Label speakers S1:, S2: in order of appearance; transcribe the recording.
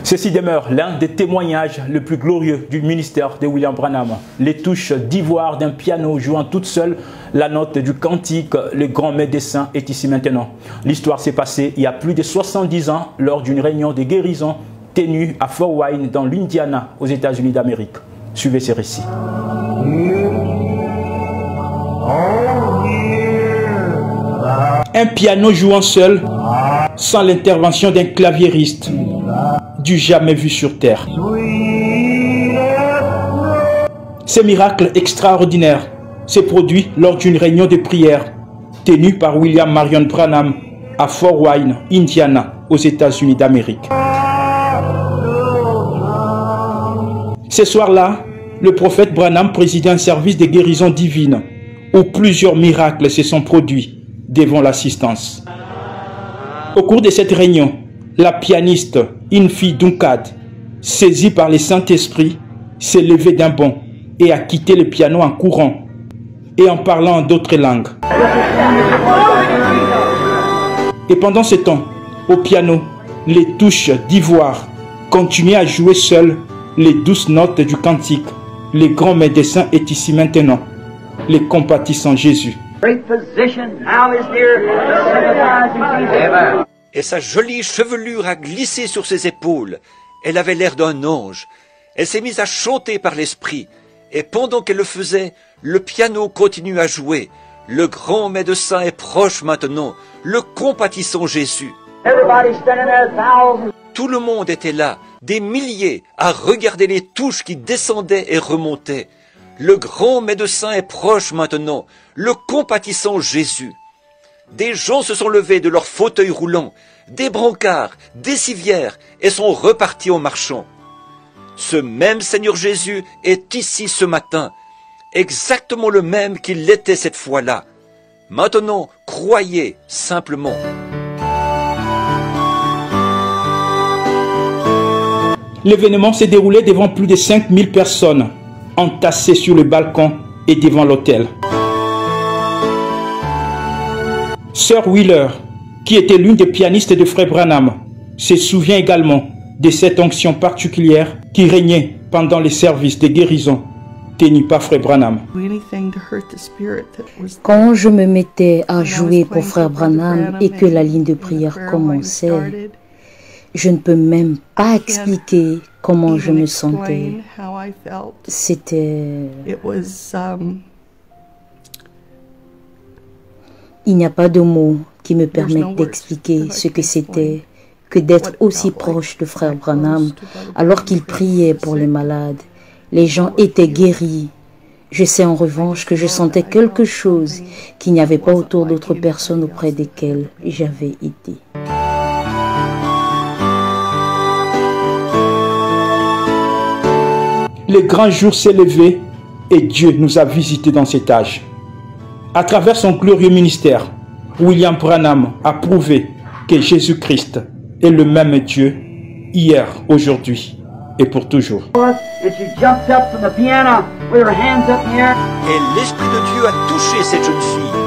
S1: Ceci demeure l'un des témoignages les plus glorieux du ministère de William Branham. Les touches d'ivoire d'un piano jouant toute seule la note du cantique « Le grand médecin est ici maintenant ». L'histoire s'est passée il y a plus de 70 ans lors d'une réunion de guérison tenue à Fort Wayne dans l'Indiana aux États-Unis d'Amérique. Suivez ces récits. Un piano jouant seul, sans l'intervention d'un claviériste, du jamais vu sur terre. Ce miracle extraordinaire s'est produit lors d'une réunion de prière tenue par William Marion Branham à Fort Wayne, Indiana, aux États-Unis d'Amérique. Ce soir-là, le prophète Branham présidait un service de guérison divine où plusieurs miracles se sont produits devant l'assistance. Au cours de cette réunion, la pianiste Infi Duncad, saisie par le Saint-Esprit, s'est levée d'un bond et a quitté le piano en courant et en parlant en d'autres langues. Et pendant ce temps, au piano, les touches d'ivoire continuaient à jouer seules les douces notes du cantique. Le grand médecin est ici maintenant, le compatissant Jésus.
S2: Et sa jolie chevelure a glissé sur ses épaules. Elle avait l'air d'un ange. Elle s'est mise à chanter par l'esprit. Et pendant qu'elle le faisait, le piano continue à jouer. Le grand médecin est proche maintenant, le compatissant Jésus. Tout le monde était là, des milliers, à regarder les touches qui descendaient et remontaient. Le grand médecin est proche maintenant, le compatissant Jésus. Des gens se sont levés de leurs fauteuils roulants, des brancards, des civières, et sont repartis en marchant. Ce même Seigneur Jésus est ici ce matin, exactement le même qu'il l'était cette fois-là. Maintenant, croyez simplement.
S1: L'événement s'est déroulé devant plus de 5000 personnes, entassées sur le balcon et devant l'autel. Sœur Wheeler, qui était l'une des pianistes de Frère Branham, se souvient également de cette onction particulière qui régnait pendant les services de guérison tenus par Frère Branham.
S3: Quand je me mettais à jouer pour Frère Branham et que la ligne de prière commençait, je ne peux même pas expliquer comment je me sentais. C'était... Il n'y a pas de mots qui me permettent d'expliquer ce que c'était que d'être aussi proche de Frère Branham alors qu'il priait pour les malades. Les gens étaient guéris. Je sais en revanche que je sentais quelque chose qu'il n'y avait pas autour d'autres personnes auprès desquelles j'avais été.
S1: Le grand jour s'est levé et Dieu nous a visités dans cet âge. À travers son glorieux ministère, William Branham a prouvé que Jésus-Christ est le même Dieu hier, aujourd'hui et pour toujours.
S2: Et l'Esprit de Dieu a touché cette jeune fille.